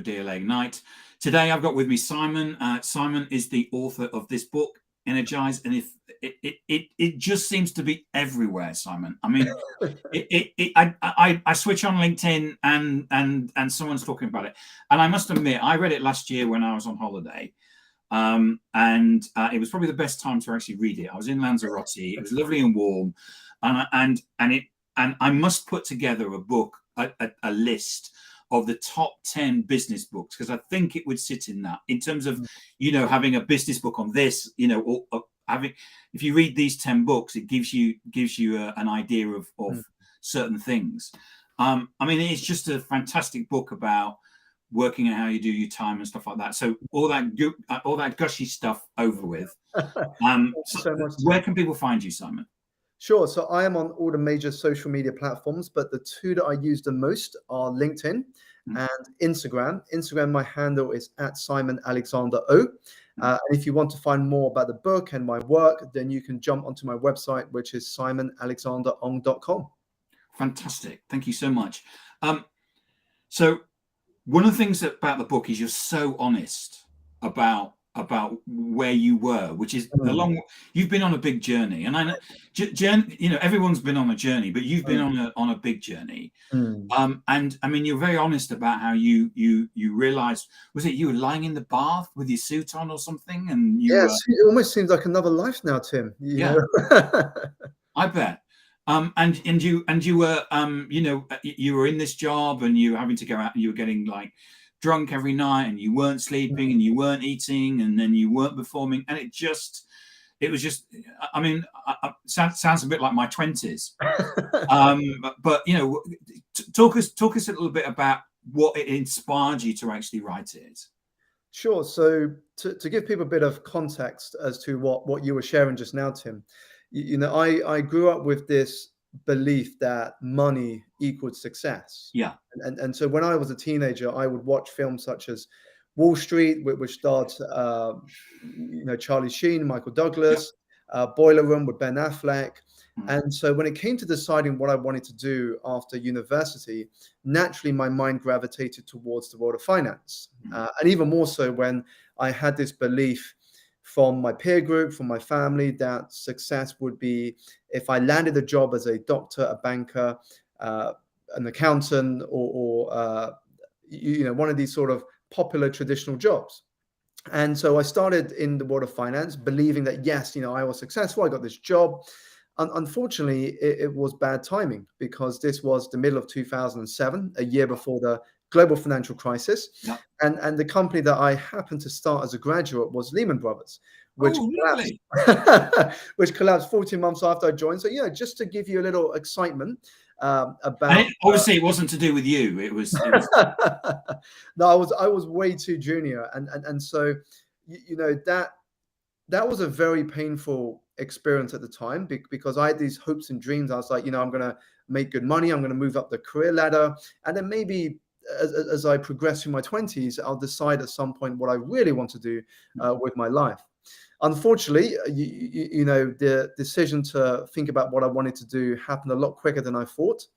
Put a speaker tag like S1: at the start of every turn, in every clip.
S1: DLA Ignite. Today I've got with me Simon. Simon is the author of this book, Energize, and if it just seems to be everywhere, Simon. I mean, I switch on LinkedIn and someone's talking about it, and I must admit I read it last year when I was on holiday, and it was probably the best time to actually read it. I was in Lanzarote. It was lovely and warm, and I must put together a book, a list of the top 10 business books, because I think it would sit in that, in terms of, having a business book on this, or having, if you read these 10 books, it gives you an idea of certain things. I mean, it's just a fantastic book about working out how you do your time and stuff like that. So all that gushy stuff over with. Where can people find you, Simon?
S2: Sure. So I am on all the major social media platforms, but the two that I use the most are LinkedIn and Instagram. Instagram, my handle is at Simon Alexander Ong. And if you want to find more about the book and my work, then you can jump onto my website, which is simonalexanderong.com.
S1: Fantastic. Thank you so much. So one of the things about the book is you're so honest about where you were, which is you've been on a big journey, and I know everyone's been on a journey, but you've been on a big journey. And I mean, you're very honest about how you realized, was it you were lying in the bath with your suit on or something, and
S2: it almost seems like another life now, Tim. You know?
S1: I bet. And you were you were in this job, and you were having to go out, and you were getting like drunk every night, and you weren't sleeping, and you weren't eating, and then you weren't performing, and it was just, I mean, sounds a bit like my 20s. But talk us a little bit about what it inspired you to actually write it.
S2: Sure. So to give people a bit of context as to what you were sharing just now, Tim, I grew up with this belief that money equaled success.
S1: Yeah.
S2: And so when I was a teenager, I would watch films such as Wall Street, which starred Charlie Sheen, Michael Douglas, Boiler Room with Ben Affleck. And so when it came to deciding what I wanted to do after university, naturally my mind gravitated towards the world of finance. And even more so when I had this belief from my peer group, from my family, that success would be if I landed a job as a doctor, a banker, an accountant, or one of these sort of popular traditional jobs. And so I started in the world of finance, believing that, yes, I was successful. I got this job. Unfortunately, it was bad timing, because this was the middle of 2007, a year before the global financial crisis.
S1: Yeah.
S2: And the company that I happened to start as a graduate was Lehman Brothers, which collapsed 14 months after I joined. So, just to give you a little excitement about.
S1: Obviously, it wasn't to do with you. It was.
S2: No, I was way too junior, and so that was a very painful experience at the time, because I had these hopes and dreams. I was like, I'm going to make good money. I'm going to move up the career ladder, and then maybe as I progress through my 20s, I'll decide at some point what I really want to do with my life. Unfortunately, the decision to think about what I wanted to do happened a lot quicker than I thought.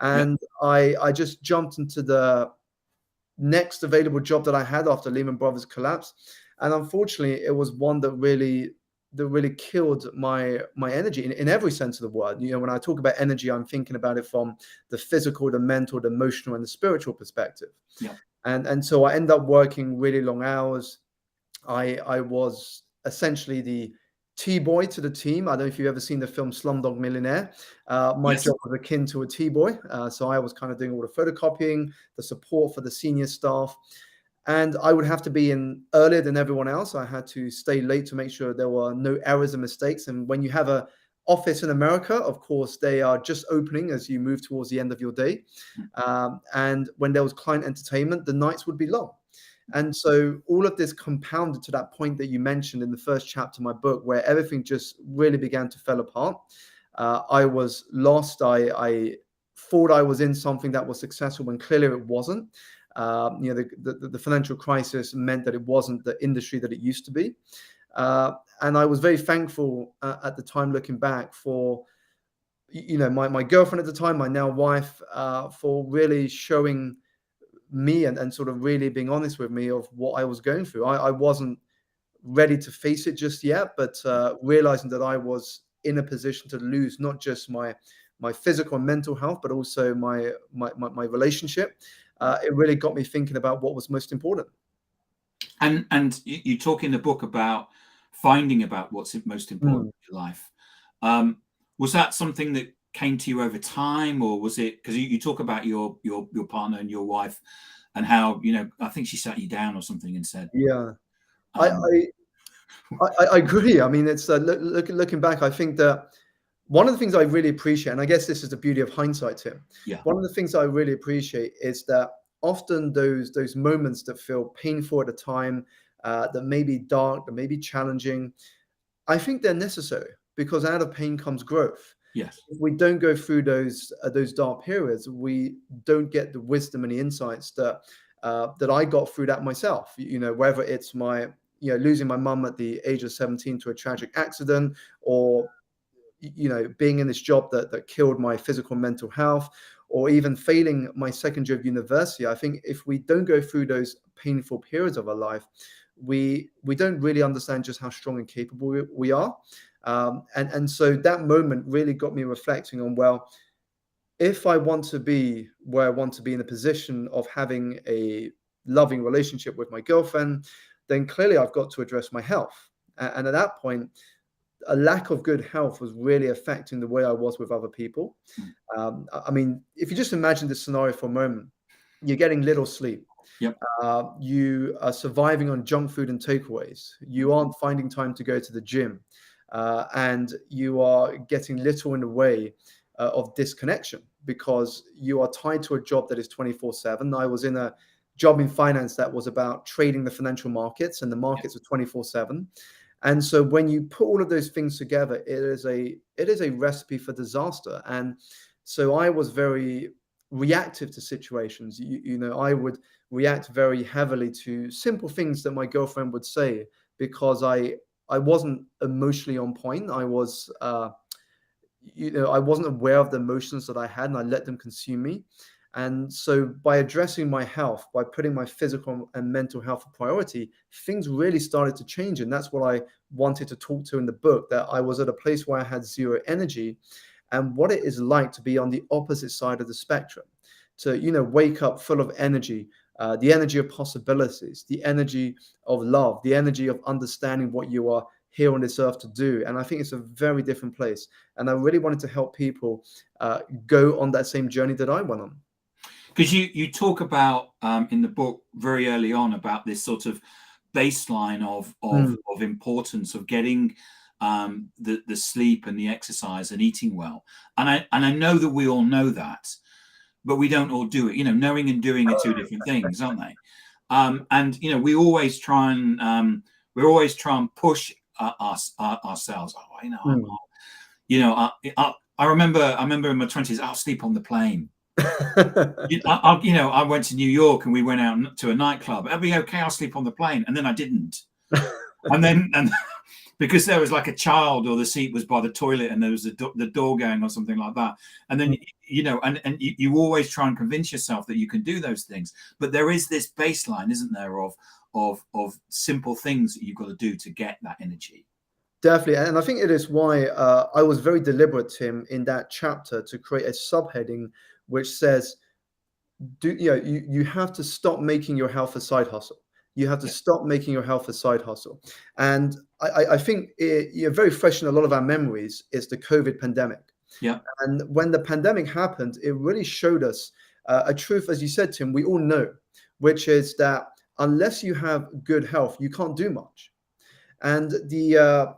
S2: And I just jumped into the next available job that I had after Lehman Brothers collapsed. And unfortunately, it was one that really killed my energy in every sense of the word. When I talk about energy, I'm thinking about it from the physical, the mental, the emotional, and the spiritual perspective.
S1: Yeah.
S2: And so I ended up working really long hours. I was essentially the T-boy to the team. I don't know if you've ever seen the film Slumdog Millionaire. My job was akin to a T-boy. So I was kind of doing all the photocopying, the support for the senior staff. And I would have to be in earlier than everyone else. I had to stay late to make sure there were no errors and mistakes. And when you have an office in America, of course, they are just opening as you move towards the end of your day. And when there was client entertainment, the nights would be long. And so all of this compounded to that point that you mentioned in the first chapter of my book, where everything just really began to fall apart. I was lost. I thought I was in something that was successful when clearly it wasn't. The financial crisis meant that it wasn't the industry that it used to be. And I was very thankful at the time, looking back, for my girlfriend at the time, my now wife, for really showing me and sort of really being honest with me of what I was going through. I wasn't ready to face it just yet, but realizing that I was in a position to lose not just my physical and mental health, but also my relationship. It really got me thinking about what was most important.
S1: And you talk in the book about finding about what's most important in your life. Was that something that came to you over time, or was it because you talk about your partner and your wife and how, I think she sat you down or something and said,
S2: Yeah, I
S1: um,
S2: I agree. I mean, it's looking back, I think that one of the things I really appreciate, and I guess this is the beauty of hindsight, Tim.
S1: yeah,
S2: One of the things I really appreciate is that often those moments that feel painful at the time, that may be dark, that may be challenging, I think they're necessary because out of pain comes growth.
S1: yes,
S2: If we don't go through those dark periods, we don't get the wisdom and the insights that I got through that myself. Whether it's my losing my mum at the age of 17 to a tragic accident, or being in this job that killed my physical and mental health, or even failing my second year of university. I think if we don't go through those painful periods of our life, we don't really understand just how strong and capable we are. And so that moment really got me reflecting on, well, if I want to be where I want to be in a position of having a loving relationship with my girlfriend, then clearly I've got to address my health. And at that point, a lack of good health was really affecting the way I was with other people. I mean, if you just imagine this scenario for a moment, you're getting little sleep.
S1: yep,
S2: You are surviving on junk food and takeaways. You aren't finding time to go to the gym. And you are getting little in the way of disconnection because you are tied to a job that is 24/7. I was in a job in finance that was about trading the financial markets, and the markets are 24/7. And so when you put all of those things together, it is a recipe for disaster. And so I was very reactive to situations. I would react very heavily to simple things that my girlfriend would say because I wasn't emotionally on point. I wasn't aware of the emotions that I had, and I let them consume me. And so by addressing my health, by putting my physical and mental health a priority, things really started to change. And that's what I wanted to talk to in the book, that I was at a place where I had zero energy, and what it is like to be on the opposite side of the spectrum, to, wake up full of energy, the energy of possibilities, the energy of love, the energy of understanding what you are here on this earth to do. And I think it's a very different place. And I really wanted to help people go on that same journey that I went on.
S1: because you talk about in the book very early on about this sort of baseline of importance of getting the sleep and the exercise and eating well, and I know that we all know that, but we don't all do it. Knowing and doing are two different things, aren't they? And we always try and push ourselves. I remember in my 20s, I'll sleep on the plane. I went to New York and we went out to a nightclub. It'll be okay, I'll sleep on the plane. And then I didn't. and because there was like a child, or the seat was by the toilet and there was the door going or something like that. And then, and you always try and convince yourself that you can do those things. But there is this baseline, isn't there, of simple things that you've got to do to get that energy.
S2: Definitely. And I think it is why I was very deliberate, Tim, in that chapter to create a subheading which says, you have to stop making your health a side hustle. You have to stop making your health a side hustle. And I think very fresh in a lot of our memories is the COVID pandemic.
S1: Yeah.
S2: And when the pandemic happened, it really showed us a truth, as you said, Tim, we all know, which is that unless you have good health, you can't do much. And the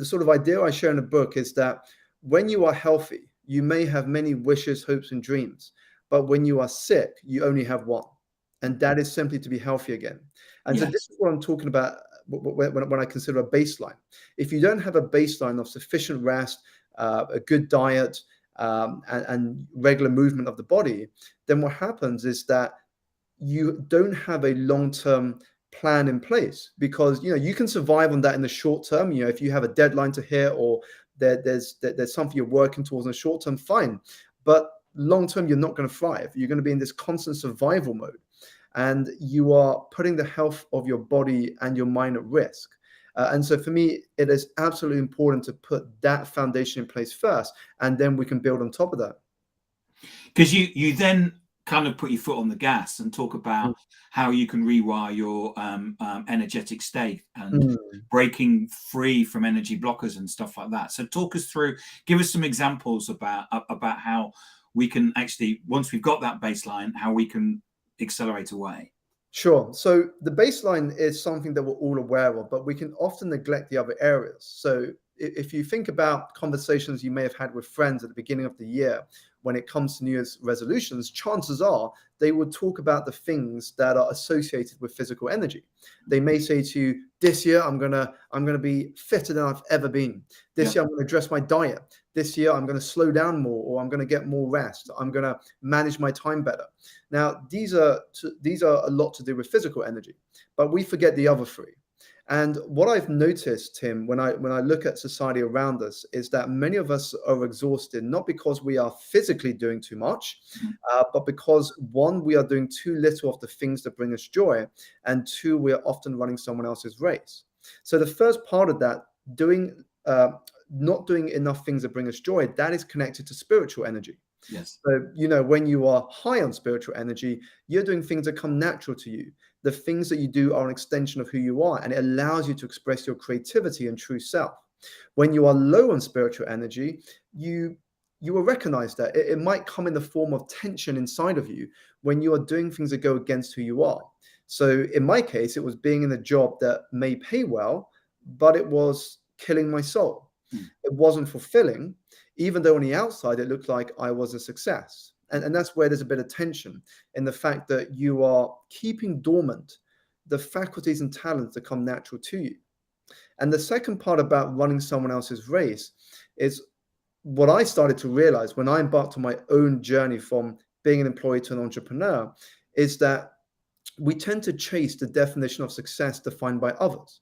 S2: sort of idea I share in the book is that when you are healthy, you may have many wishes, hopes, and dreams. But when you are sick, you only have one. And that is simply to be healthy again. And so this is what I'm talking about when I consider a baseline. If you don't have a baseline of sufficient rest, a good diet, and regular movement of the body, then what happens is that you don't have a long-term plan in place, because you can survive on that in the short term. If you have a deadline to hit, or there's something you're working towards in the short term, fine. But long term, you're not going to thrive. You're going to be in this constant survival mode, and you are putting the health of your body and your mind at risk. And so for me, it is absolutely important to put that foundation in place first, and then we can build on top of that.
S1: Because you then kind of put your foot on the gas and talk about how you can rewire your energetic state and breaking free from energy blockers and stuff like that. So talk us through, give us some examples about how we can actually, once we've got that baseline, how we can accelerate away.
S2: Sure. So the baseline is something that we're all aware of, but we can often neglect the other areas. So if you think about conversations you may have had with friends at the beginning of the year, when it comes to New Year's resolutions, chances are they would talk about the things that are associated with physical energy. They may say to you, this year I'm gonna be fitter than I've ever been. This year I'm gonna address my diet. This year I'm gonna slow down more, or I'm gonna get more rest. I'm gonna manage my time better. Now these are a lot to do with physical energy, but we forget the other three. And what I've noticed, Tim, when I look at society around us, is that many of us are exhausted, not because we are physically doing too much, but because, one, we are doing too little of the things that bring us joy, and two, we are often running someone else's race. So the first part of that, not doing enough things that bring us joy, that is connected to spiritual energy.
S1: Yes.
S2: So, when you are high on spiritual energy, you're doing things that come natural to you. The things that you do are an extension of who you are, and it allows you to express your creativity and true self. When you are low on spiritual energy, you will recognize that it might come in the form of tension inside of you when you are doing things that go against who you are. So in my case, it was being in a job that may pay well, but it was killing my soul. It wasn't fulfilling, even though on the outside it looked like I was a success. And that's where there's a bit of tension in the fact that you are keeping dormant the faculties and talents that come natural to you. And the second part about running someone else's race is what I started to realize when I embarked on my own journey from being an employee to an entrepreneur, is that we tend to chase the definition of success defined by others.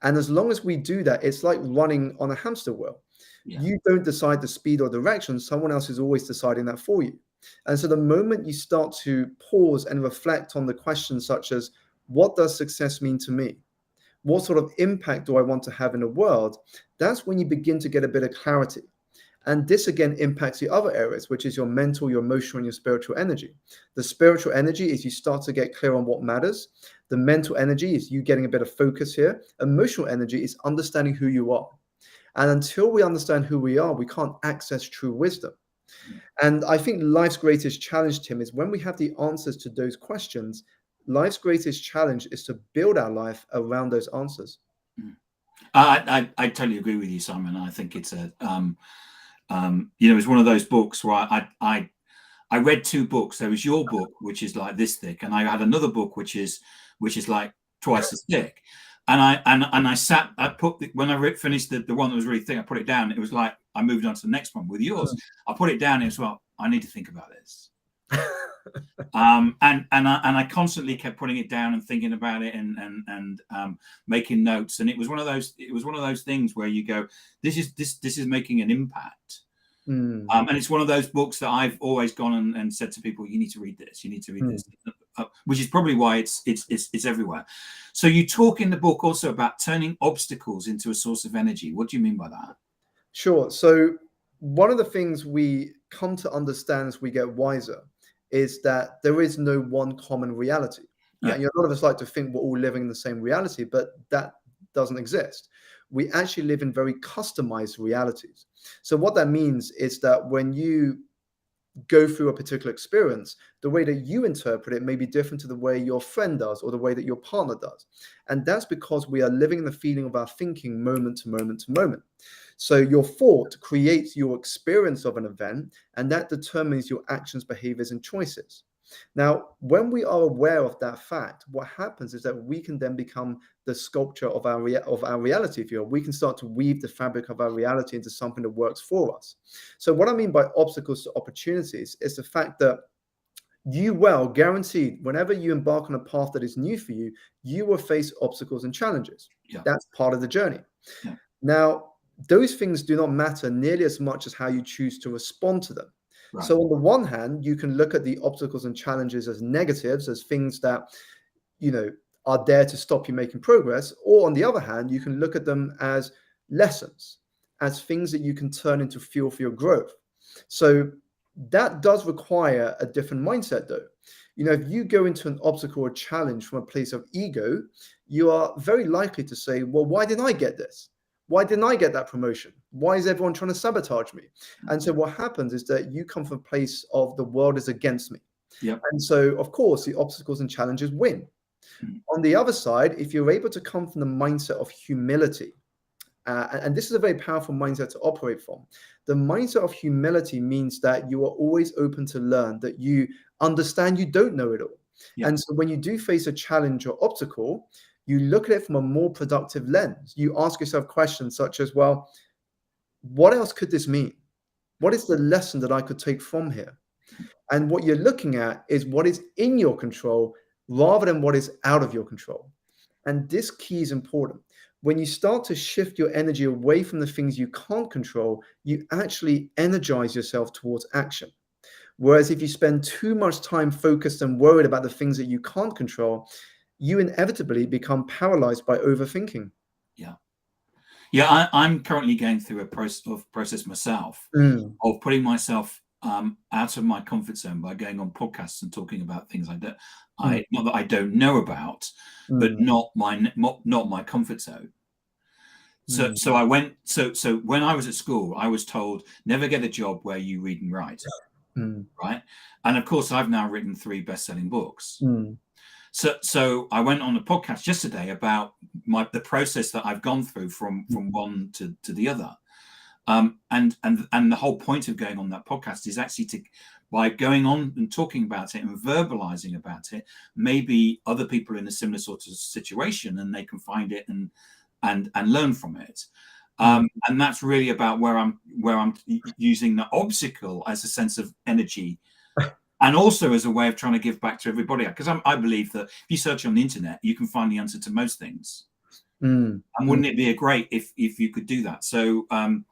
S2: And as long as we do that, it's like running on a hamster wheel. You don't decide the speed or direction, someone else is always deciding that for you. And so the moment you start to pause and reflect on the questions such as, what does success mean to me? What sort of impact do I want to have in the world? That's when you begin to get a bit of clarity. And this again impacts the other areas, which is your mental, your emotional, and your spiritual energy. The spiritual energy is you start to get clear on what matters. The mental energy is you getting a bit of focus here. Emotional energy is understanding who you are. And until we understand who we are, we can't access true wisdom. And I think life's greatest challenge, Tim, is when we have the answers to those questions, life's greatest challenge is to build our life around those answers.
S1: I totally agree with you, Simon. I think it's it's one of those books where I read two books. There was your book, which is like this thick, and I had another book which is like twice as thick. And when I finished the one that was really thick, I put it down. It was like I moved on to the next one with yours. I put it down. It was, well, I need to think about this. And I constantly kept putting it down and thinking about it and making notes. And it was one of those things where you go, this is making an impact. And it's one of those books that I've always gone and said to people, you need to read this. You need to read this. Which is probably why it's everywhere. So you talk in the book also about turning obstacles into a source of energy. What do you mean by that?
S2: Sure. So one of the things we come to understand as we get wiser is that there is no one common reality. A lot of us like to think we're all living in the same reality, but that doesn't exist. We actually live in very customized realities. So what that means is that when you go through a particular experience, the way that you interpret it may be different to the way your friend does or the way that your partner does. And that's because we are living in the feeling of our thinking moment to moment to moment. So your thought creates your experience of an event, and that determines your actions, behaviors, and choices. Now, when we are aware of that fact, what happens is that we can then become the sculpture of our reality, if you will. We can start to weave the fabric of our reality into something that works for us. So what I mean by obstacles to opportunities is the fact that you will, guaranteed, whenever you embark on a path that is new for you, you will face obstacles and challenges. That's part of the journey. Now, those things do not matter nearly as much as how you choose to respond to them.
S1: Right.
S2: So on the one hand, you can look at the obstacles and challenges as negatives, as things that, you know, are there to stop you making progress. Or on the other hand, you can look at them as lessons, as things that you can turn into fuel for your growth. So that does require a different mindset, though. You know, if you go into an obstacle or challenge from a place of ego, you are very likely to say, well, why didn't I get this? Why didn't I get that promotion? Why is everyone trying to sabotage me? And so what happens is that you come from a place of the world is against me.
S1: Yep.
S2: And so, of course, the obstacles and challenges win. On the other side, if you're able to come from the mindset of humility, and this is a very powerful mindset to operate from. The mindset of humility means that you are always open to learn, that you understand you don't know it all.
S1: Yeah.
S2: And so when you do face a challenge or obstacle, you look at it from a more productive lens. You ask yourself questions such as, well, what else could this mean? What is the lesson that I could take from here? And what you're looking at is what is in your control rather than what is out of your control. And this key is important. When you start to shift your energy away from the things you can't control, you actually energize yourself towards action. Whereas if you spend too much time focused and worried about the things that you can't control, you inevitably become paralyzed by overthinking.
S1: Yeah. Yeah, I'm currently going through a process myself of putting myself out of my comfort zone by going on podcasts and talking about things not that I don't know about, but not my comfort zone. So I went. So when I was at school, I was told never get a job where you read and write, right? And of course, I've now written 3 best-selling books. So I went on a podcast yesterday about the process that I've gone through from one to the other. And the whole point of going on that podcast is actually by going on and talking about it and verbalizing about it, maybe other people in a similar sort of situation and they can find it and learn from it. And that's really about where I'm using the obstacle as a sense of energy. And also as a way of trying to give back to everybody, because I believe that if you search on the internet, you can find the answer to most things. And wouldn't it be great if you could do that? So, and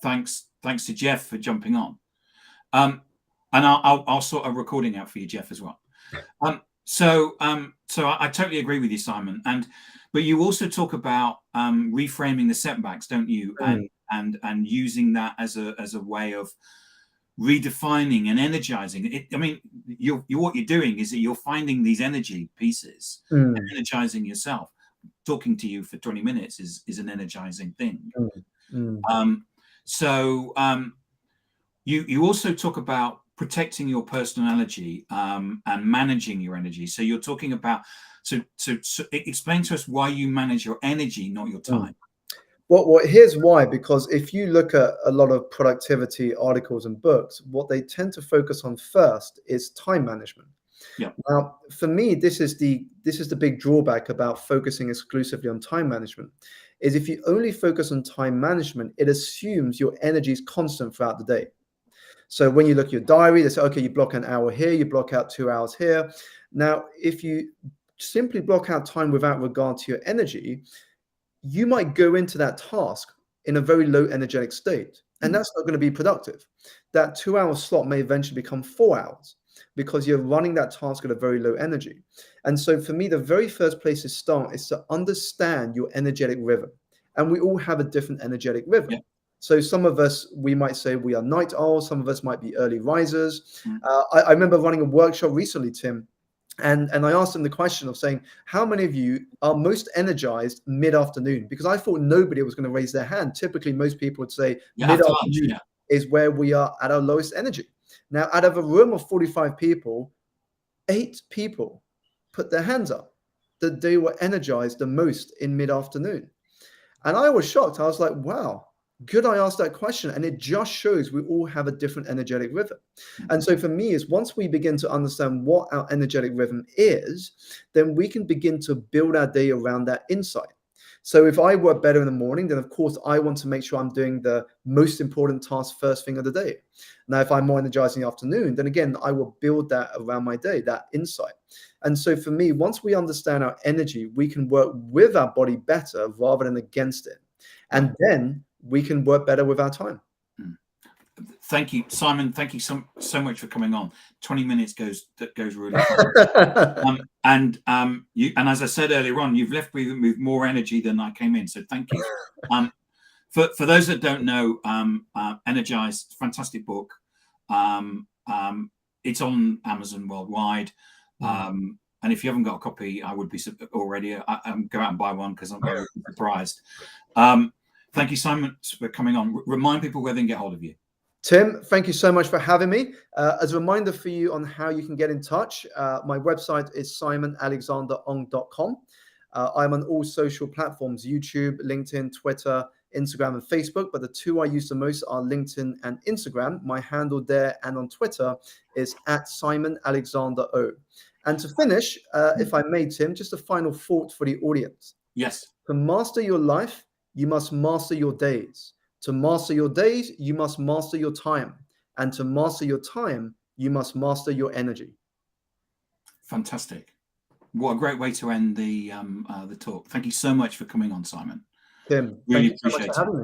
S1: thanks to Jeff for jumping on. And I'll sort a recording out for you, Jeff, as well. So I totally agree with you, Simon. But you also talk about reframing the setbacks, don't you? And using that as a way of redefining and energizing it. I mean, what you're doing is that you're finding these energy pieces and energizing yourself. Talking to you for 20 minutes is an energizing thing. You also talk about protecting your personality and managing your energy. So you're talking about so explain to us why you manage your energy, not your time.
S2: Well, here's why. Because if you look at a lot of productivity articles and books, what they tend to focus on first is time management.
S1: Yeah.
S2: Now, for me, this is the big drawback about focusing exclusively on time management. Is if you only focus on time management, it assumes your energy is constant throughout the day. So when you look at your diary, they say, okay, you block an hour here, you block out 2 hours here. Now, if you simply block out time without regard to your energy, you might go into that task in a very low energetic state, and that's not going to be productive. That 2-hour slot may eventually become 4 hours because you're running that task at a very low energy. And so for me, the very first place to start is to understand your energetic rhythm. And we all have a different energetic rhythm. Yeah. So some of us, we might say we are night owls. Some of us might be early risers. I remember running a workshop recently, Tim, and I asked them the question of saying, how many of you are most energized mid-afternoon? Because I thought nobody was going to raise their hand. Typically, most people would say mid-afternoon is where we are at our lowest energy. Now, out of a room of 45 people, 8 people put their hands up that they were energized the most in mid-afternoon. And I was shocked. I was like, wow. Good, I asked that question, and it just shows we all have a different energetic rhythm. And so for me, is once we begin to understand what our energetic rhythm is, then we can begin to build our day around that insight. So if I work better in the morning, then of course I want to make sure I'm doing the most important task first thing of the day. Now, if I'm more energized in the afternoon, then again, I will build that around my day, that insight. And so for me, once we understand our energy, we can work with our body better rather than against it. And then we can work better with our time.
S1: Thank you, Simon. Thank you so much for coming on. 20 minutes goes really fast. You, and as I said earlier on, you've left me with more energy than I came in. So thank you. For those that don't know, Energize, fantastic book. It's on Amazon worldwide. And if you haven't got a copy, I would be already. Go out and buy one because I'm very surprised. Thank you, Simon, for coming on. Remind people where they can get hold of you.
S2: Tim, thank you so much for having me. As a reminder for you on how you can get in touch, my website is simonalexanderong.com. I'm on all social platforms, YouTube, LinkedIn, Twitter, Instagram, and Facebook, but the two I use the most are LinkedIn and Instagram. My handle there and on Twitter is @SimonAlexanderO. And to finish, if I may, Tim, just a final thought for the audience.
S1: Yes.
S2: To master your life, you must master your days. To master your days, you must master your time. And to master your time, you must master your energy.
S1: Fantastic. What a great way to end the talk. Thank you so much for coming on, Simon.
S2: Tim,
S1: Really
S2: thank you so much for having me.